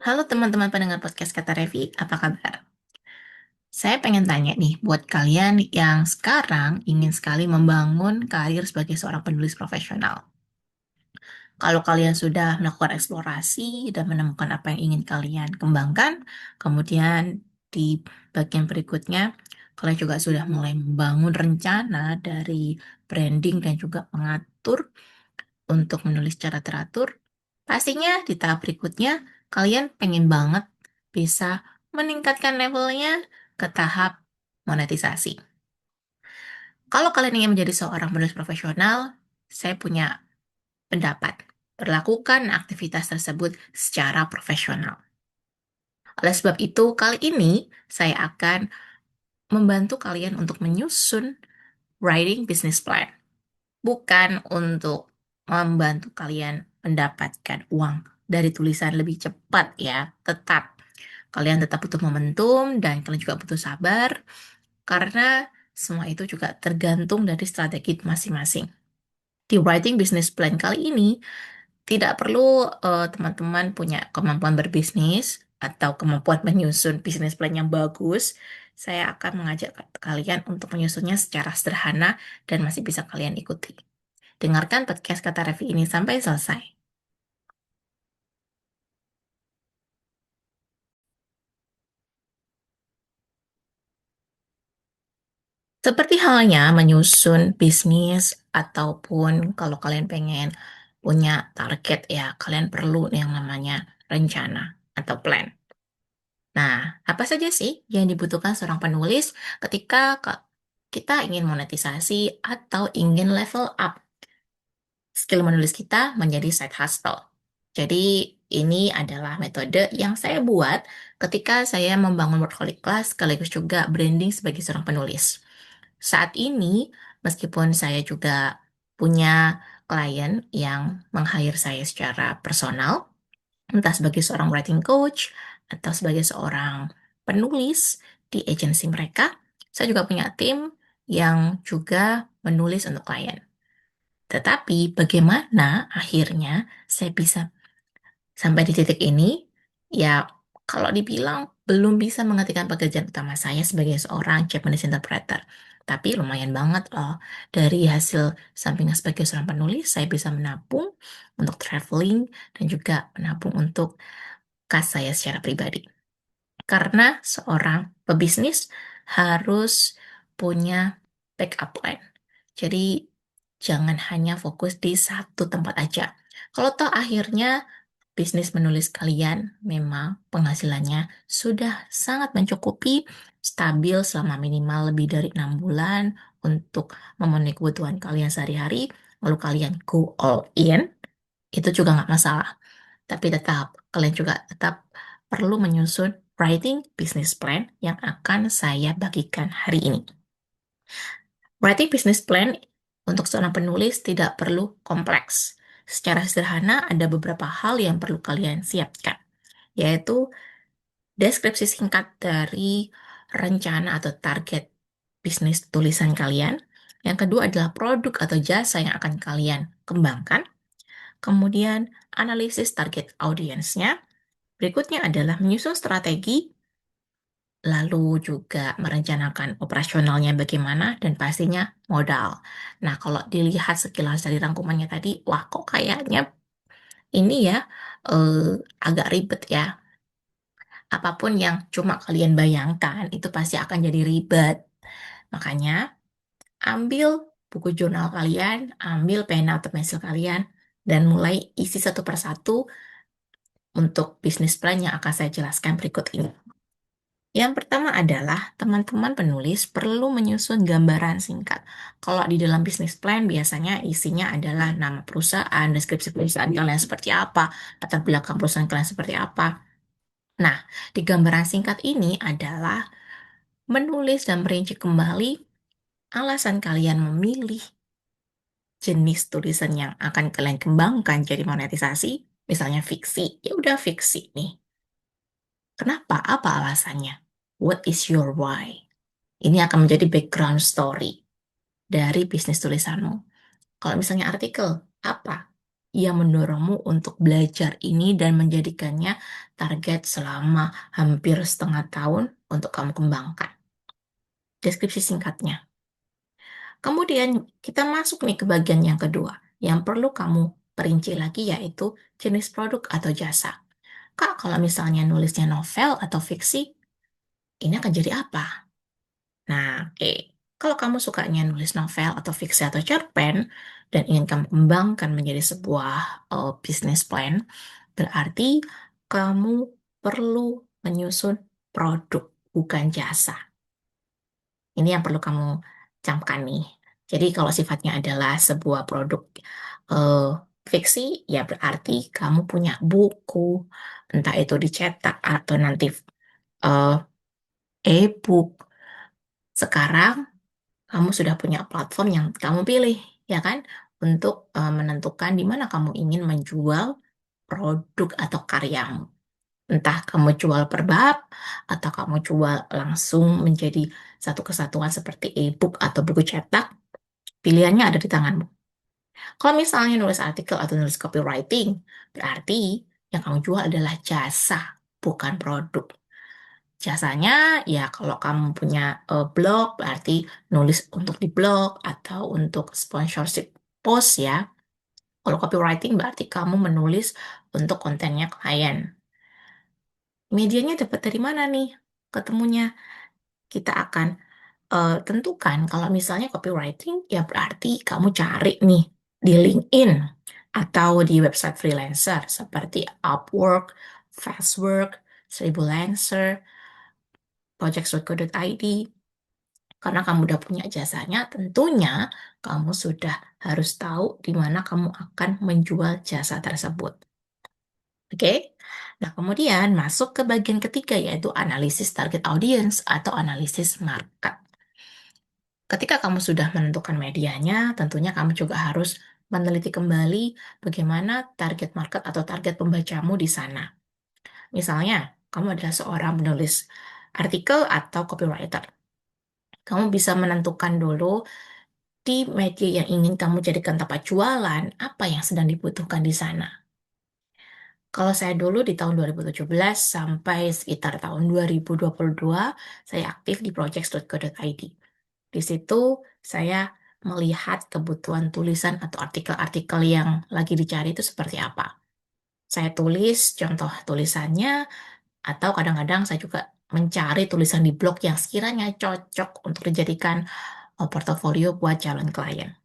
Halo teman-teman pendengar podcast Kata Revi, apa kabar? Saya pengen tanya nih, buat kalian yang sekarang ingin sekali membangun karir sebagai seorang penulis profesional. Kalau kalian sudah melakukan eksplorasi dan menemukan apa yang ingin kalian kembangkan, kemudian di bagian berikutnya, kalian juga sudah mulai membangun rencana dari branding dan juga mengatur untuk menulis secara teratur, pastinya di tahap berikutnya kalian pengen banget bisa meningkatkan levelnya ke tahap monetisasi. Kalau kalian ingin menjadi seorang penulis profesional, saya punya pendapat. Perlakukan aktivitas tersebut secara profesional. Oleh sebab itu, kali ini saya akan membantu kalian untuk menyusun writing business plan. Bukan untuk membantu kalian mendapatkan uang dari tulisan lebih cepat ya. Tetap, kalian tetap butuh momentum dan kalian juga butuh sabar karena semua itu juga tergantung dari strategi masing-masing. Di writing business plan kali ini, tidak perlu teman-teman punya kemampuan berbisnis atau kemampuan menyusun bisnis plan yang bagus. Saya akan mengajak kalian untuk menyusunnya secara sederhana dan masih bisa kalian ikuti. Dengarkan podcast Kata Revi ini sampai selesai. Seperti halnya menyusun bisnis ataupun kalau kalian pengen punya target ya, kalian perlu yang namanya rencana atau plan. Nah, apa saja sih yang dibutuhkan seorang penulis ketika kita ingin monetisasi atau ingin level up skill menulis kita menjadi side hustle? Jadi, ini adalah metode yang saya buat ketika saya membangun Workaholic Class sekaligus juga branding sebagai seorang penulis. Saat ini, meskipun saya juga punya klien yang meng-hire saya secara personal, entah sebagai seorang writing coach atau sebagai seorang penulis di agensi mereka, saya juga punya tim yang juga menulis untuk klien. Tetapi bagaimana akhirnya saya bisa sampai di titik ini? Ya, kalau dibilang belum bisa mengertikan pekerjaan utama saya sebagai seorang Japanese interpreter. Tapi lumayan banget loh. Dari hasil sampingan sebagai seorang penulis, saya bisa menabung untuk traveling dan juga menabung untuk kas saya secara pribadi. Karena seorang pebisnis harus punya backup plan. Jadi jangan hanya fokus di satu tempat aja. Kalau toh akhirnya bisnis menulis kalian memang penghasilannya sudah sangat mencukupi, stabil selama minimal lebih dari 6 bulan untuk memenuhi kebutuhan kalian sehari-hari, lalu kalian go all in, itu juga nggak masalah. Tapi tetap, kalian juga tetap perlu menyusun writing business plan yang akan saya bagikan hari ini. Writing business plan untuk seorang penulis tidak perlu kompleks. Secara sederhana, ada beberapa hal yang perlu kalian siapkan, yaitu deskripsi singkat dari rencana atau target bisnis tulisan kalian. Yang kedua adalah produk atau jasa yang akan kalian kembangkan. Kemudian, analisis target audiensnya. Berikutnya adalah menyusun strategi, lalu juga merencanakan operasionalnya bagaimana, dan pastinya modal. Nah, kalau dilihat sekilas dari rangkumannya tadi, wah kok kayaknya ini ya eh, agak ribet ya. Apapun yang cuma kalian bayangkan, itu pasti akan jadi ribet. Makanya, ambil buku jurnal kalian, ambil pena atau pensil kalian, dan mulai isi satu persatu untuk bisnis plan yang akan saya jelaskan berikut ini. Yang pertama adalah teman-teman penulis perlu menyusun gambaran singkat. Kalau di dalam bisnis plan biasanya isinya adalah nama perusahaan, deskripsi perusahaan kalian seperti apa, latar belakang perusahaan kalian seperti apa. Nah, di gambaran singkat ini adalah menulis dan merinci kembali alasan kalian memilih jenis tulisan yang akan kalian kembangkan jadi monetisasi, misalnya fiksi. Ya udah fiksi nih. Kenapa? Apa alasannya? What is your why? Ini akan menjadi background story dari bisnis tulisanmu. Kalau misalnya artikel, apa? yang mendorongmu untuk belajar ini dan menjadikannya target selama hampir setengah tahun untuk kamu kembangkan? Deskripsi singkatnya. Kemudian kita masuk nih ke bagian yang kedua. Yang perlu kamu perinci lagi yaitu jenis produk atau jasa. Kak, kalau misalnya nulisnya novel atau fiksi, ini akan jadi apa? Nah, oke. Kalau kamu sukanya nulis novel atau fiksi atau cerpen dan ingin kamu kembangkan menjadi sebuah business plan, berarti kamu perlu menyusun produk, bukan jasa. Ini yang perlu kamu camkan nih. Jadi kalau sifatnya adalah sebuah produk eh, fiksi, ya berarti kamu punya buku, entah itu dicetak atau nanti eh, e-book. Sekarang kamu sudah punya platform yang kamu pilih, ya kan? Untuk menentukan di mana kamu ingin menjual produk atau karyamu. Entah kamu jual per bab, atau kamu jual langsung menjadi satu kesatuan seperti e-book atau buku cetak, pilihannya ada di tanganmu. Kalau misalnya nulis artikel atau nulis copywriting, berarti yang kamu jual adalah jasa, bukan produk. Jasanya, ya kalau kamu punya blog, berarti nulis untuk di blog atau untuk sponsorship post ya. Kalau copywriting berarti kamu menulis untuk kontennya klien. Medianya dapat dari mana nih ketemunya? Kita akan tentukan kalau misalnya copywriting, ya berarti kamu cari nih di LinkedIn atau di website freelancer seperti Upwork, Fastwork, Seribu Lancer, projects.co.id. Karena kamu udah punya jasanya, tentunya kamu sudah harus tahu di mana kamu akan menjual jasa tersebut. Oke? Nah, kemudian masuk ke bagian ketiga yaitu analisis target audience atau analisis market. Ketika kamu sudah menentukan medianya, tentunya kamu juga harus meneliti kembali bagaimana target market atau target pembacamu di sana. Misalnya, kamu adalah seorang penulis artikel atau copywriter. Kamu bisa menentukan dulu di media yang ingin kamu jadikan tempat jualan, apa yang sedang dibutuhkan di sana. Kalau saya dulu di tahun 2017 sampai sekitar tahun 2022, saya aktif di projects.co.id. Di situ saya melihat kebutuhan tulisan atau artikel-artikel yang lagi dicari itu seperti apa. Saya tulis contoh tulisannya, atau kadang-kadang saya juga mencari tulisan di blog yang sekiranya cocok untuk dijadikan portofolio buat calon klien.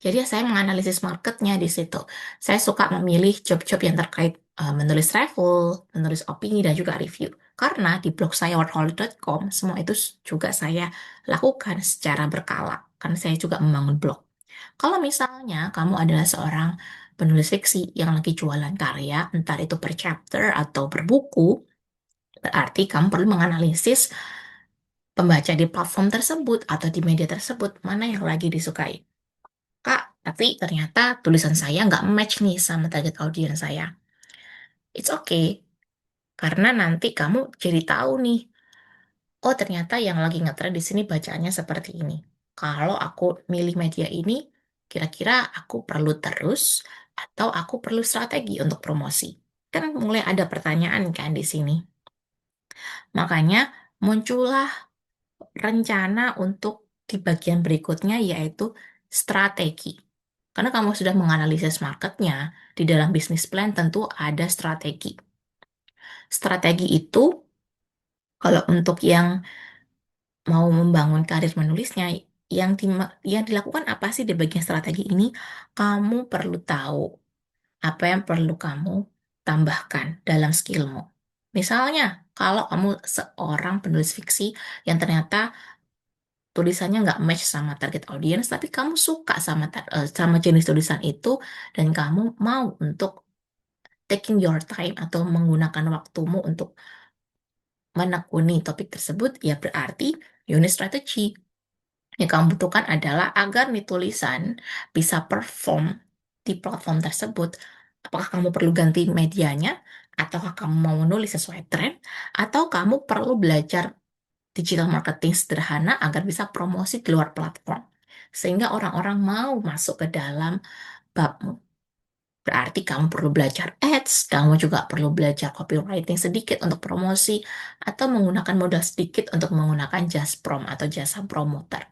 Jadi saya menganalisis marketnya di situ. Saya suka memilih job-job yang terkait menulis travel, menulis opini, dan juga review. Karena di blog saya workaholic.com, semua itu juga saya lakukan secara berkala. Karena saya juga membangun blog. Kalau misalnya kamu adalah seorang penulis fiksi yang lagi jualan karya, entah itu per chapter atau per buku, berarti kamu perlu menganalisis pembaca di platform tersebut atau di media tersebut, mana yang lagi disukai. Kak, tapi ternyata tulisan saya nggak match nih sama target audiens saya. It's okay, karena nanti kamu jadi tahu nih, oh ternyata yang lagi ngetren di sini bacaannya seperti ini. Kalau aku milih media ini, kira-kira aku perlu terus atau aku perlu strategi untuk promosi? Kan mulai ada pertanyaan kan di sini. Makanya muncullah rencana untuk di bagian berikutnya yaitu strategi. Karena kamu sudah menganalisis marketnya, di dalam bisnis plan tentu ada strategi. Strategi itu, kalau untuk yang mau membangun karir menulisnya, yang dilakukan apa sih di bagian strategi ini? Kamu perlu tahu apa yang perlu kamu tambahkan dalam skillmu. Misalnya, kalau kamu seorang penulis fiksi yang ternyata tulisannya nggak match sama target audience, tapi kamu suka sama sama jenis tulisan itu dan kamu mau untuk taking your time atau menggunakan waktumu untuk menekuni topik tersebut, ya berarti unit strategy. Yang kamu butuhkan adalah agar nih tulisan bisa perform di platform tersebut. Apakah kamu perlu ganti medianya, ataukah kamu mau menulis sesuai tren, atau kamu perlu belajar digital marketing sederhana agar bisa promosi di luar platform. Sehingga orang-orang mau masuk ke dalam babmu. Berarti kamu perlu belajar ads, kamu juga perlu belajar copywriting sedikit untuk promosi, atau menggunakan modal sedikit untuk menggunakan just prom atau jasa promoter.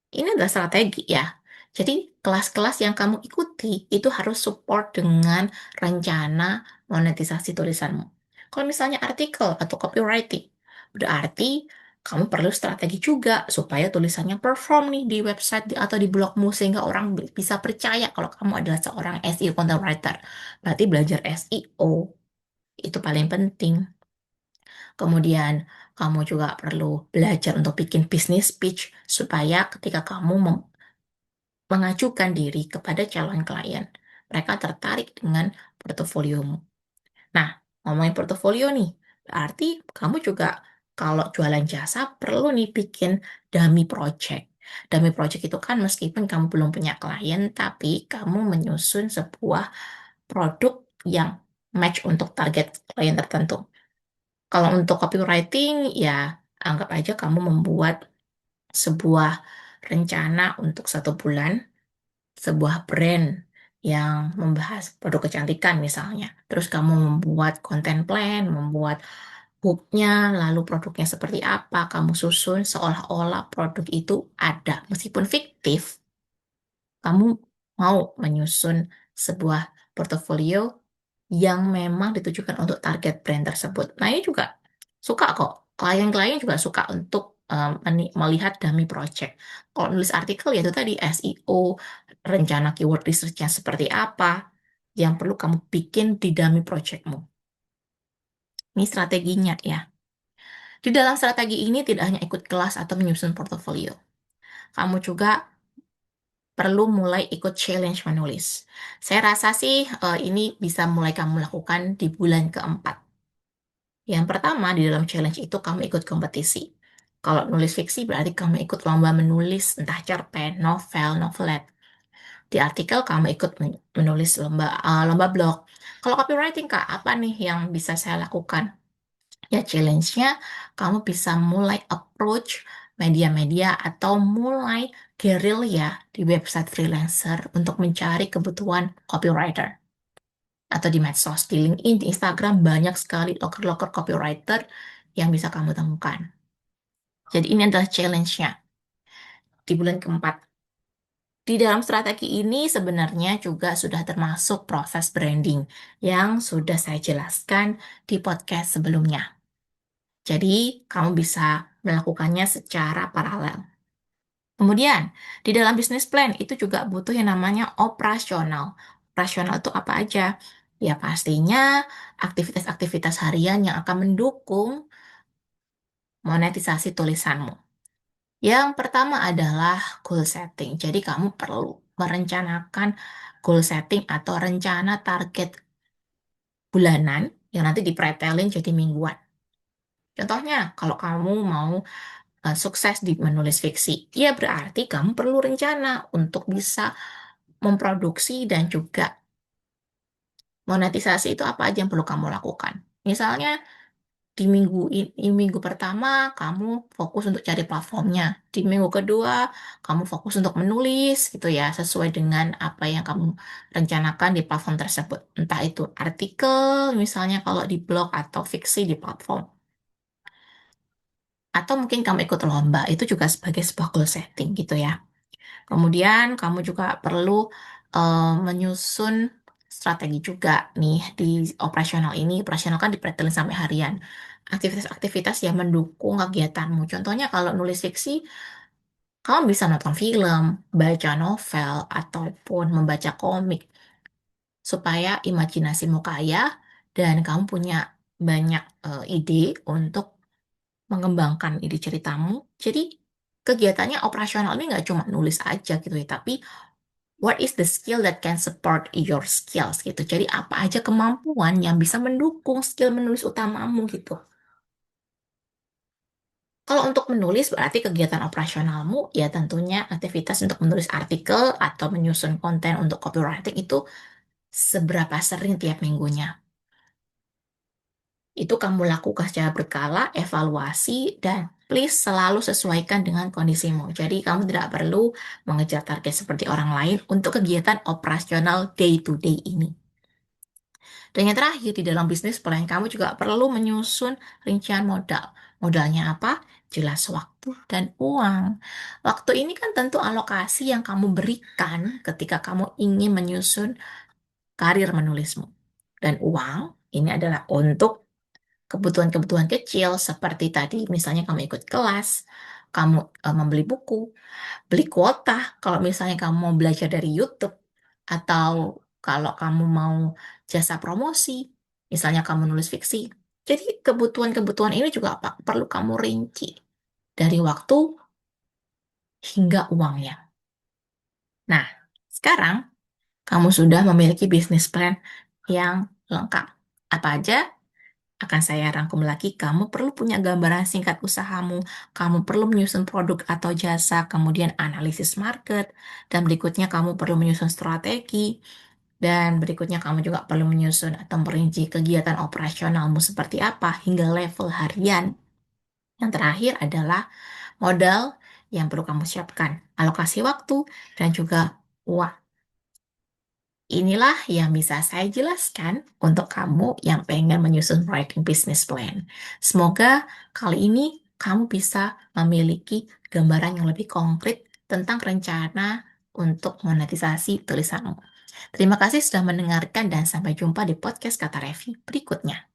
Ini adalah strategi ya. Jadi kelas-kelas yang kamu ikuti itu harus support dengan rencana monetisasi tulisanmu. Kalau misalnya artikel atau copywriting, berarti kamu perlu strategi juga supaya tulisannya perform nih di website atau di blogmu sehingga orang bisa percaya kalau kamu adalah seorang SEO content writer. Berarti belajar SEO itu paling penting. Kemudian kamu juga perlu belajar untuk bikin business pitch supaya ketika kamu mengajukan diri kepada calon klien. Mereka tertarik dengan portofoliomu. Nah, ngomongin portofolio nih, berarti kamu juga kalau jualan jasa perlu nih bikin dummy project. Dummy project itu kan meskipun kamu belum punya klien, tapi kamu menyusun sebuah produk yang match untuk target klien tertentu. Kalau untuk copywriting, ya anggap aja kamu membuat sebuah rencana untuk 1 bulan sebuah brand yang membahas produk kecantikan misalnya. Terus kamu membuat konten plan, membuat hooknya, lalu produknya seperti apa, kamu susun seolah-olah produk itu ada. Meskipun fiktif, kamu mau menyusun sebuah portofolio yang memang ditujukan untuk target brand tersebut. Nah, ini juga suka kok. Klien-klien juga suka untuk melihat dummy project. Kalau nulis artikel ya itu tadi SEO, rencana keyword research-nya seperti apa, yang perlu kamu bikin di dummy projectmu. Ini strateginya ya. Di dalam strategi ini tidak hanya ikut kelas atau menyusun portofolio. Kamu juga perlu mulai ikut challenge menulis. Saya rasa sih ini bisa mulai kamu lakukan di bulan keempat. Yang pertama, di dalam challenge itu kamu ikut kompetisi. Kalau nulis fiksi berarti kamu ikut lomba menulis, entah cerpen, novel, novelet. Di artikel kamu ikut menulis lomba blog. Kalau copywriting, Kak, apa nih yang bisa saya lakukan? Ya, challenge-nya kamu bisa mulai approach media-media atau mulai guerrilla di website freelancer untuk mencari kebutuhan copywriter atau di medsos, di LinkedIn, di Instagram banyak sekali loker-loker copywriter yang bisa kamu temukan. Jadi ini adalah challenge-nya di bulan keempat. Di dalam strategi ini sebenarnya juga sudah termasuk proses branding yang sudah saya jelaskan di podcast sebelumnya. Jadi kamu bisa melakukannya secara paralel. Kemudian, di dalam bisnis plan itu juga butuh yang namanya operasional. Operasional itu apa aja? Ya pastinya aktivitas-aktivitas harian yang akan mendukung monetisasi tulisanmu. Yang pertama adalah goal setting. Jadi kamu perlu merencanakan goal setting atau rencana target bulanan yang nanti dipretelin jadi mingguan. Contohnya, kalau kamu mau sukses di menulis fiksi, ya berarti kamu perlu rencana untuk bisa memproduksi dan juga monetisasi itu apa aja yang perlu kamu lakukan. Misalnya di minggu pertama kamu fokus untuk cari platformnya. Di minggu kedua kamu fokus untuk menulis gitu ya, sesuai dengan apa yang kamu rencanakan di platform tersebut. Entah itu artikel misalnya kalau di blog atau fiksi di platform. Atau mungkin kamu ikut lomba, itu juga sebagai sebuah goal setting gitu ya. Kemudian kamu juga perlu menyusun strategi juga nih di operasional ini. Operasional kan dipretelin sampai harian. Aktivitas-aktivitas yang mendukung kegiatanmu. Contohnya kalau nulis fiksi, kamu bisa nonton film, baca novel, ataupun membaca komik. Supaya imajinasimu kaya dan kamu punya banyak ide untuk mengembangkan ide ceritamu. Jadi kegiatannya operasional ini nggak cuma nulis aja gitu ya, tapi what is the skill that can support your skills gitu. Jadi apa aja kemampuan yang bisa mendukung skill menulis utamamu gitu. Kalau untuk menulis berarti kegiatan operasionalmu ya tentunya aktivitas untuk menulis artikel atau menyusun konten untuk copywriting itu seberapa sering tiap minggunya. Itu kamu lakukan secara berkala, evaluasi, dan Please selalu sesuaikan dengan kondisimu. Jadi kamu tidak perlu mengejar target seperti orang lain untuk kegiatan operasional day to day ini. Dan yang terakhir, di dalam bisnis plan, kamu juga perlu menyusun rincian modal. Modalnya apa? Jelas waktu dan uang. Waktu ini kan tentu alokasi yang kamu berikan ketika kamu ingin menyusun karir menulismu. Dan uang ini adalah untuk kebutuhan-kebutuhan kecil seperti tadi, misalnya kamu ikut kelas, kamu membeli buku, beli kuota, kalau misalnya kamu mau belajar dari YouTube, atau kalau kamu mau jasa promosi, misalnya kamu nulis fiksi. Jadi kebutuhan-kebutuhan ini juga perlu kamu rinci dari waktu hingga uangnya. Nah, sekarang kamu sudah memiliki bisnis plan yang lengkap. Apa aja? Akan saya rangkum lagi, kamu perlu punya gambaran singkat usahamu, kamu perlu menyusun produk atau jasa, kemudian analisis market, dan berikutnya kamu perlu menyusun strategi, dan berikutnya kamu juga perlu menyusun atau merinci kegiatan operasionalmu seperti apa hingga level harian. Yang terakhir adalah modal yang perlu kamu siapkan, alokasi waktu, dan juga uang. Inilah yang bisa saya jelaskan untuk kamu yang pengen menyusun writing business plan. Semoga kali ini kamu bisa memiliki gambaran yang lebih konkret tentang rencana untuk monetisasi tulisanmu. Terima kasih sudah mendengarkan dan sampai jumpa di podcast Kata Revi berikutnya.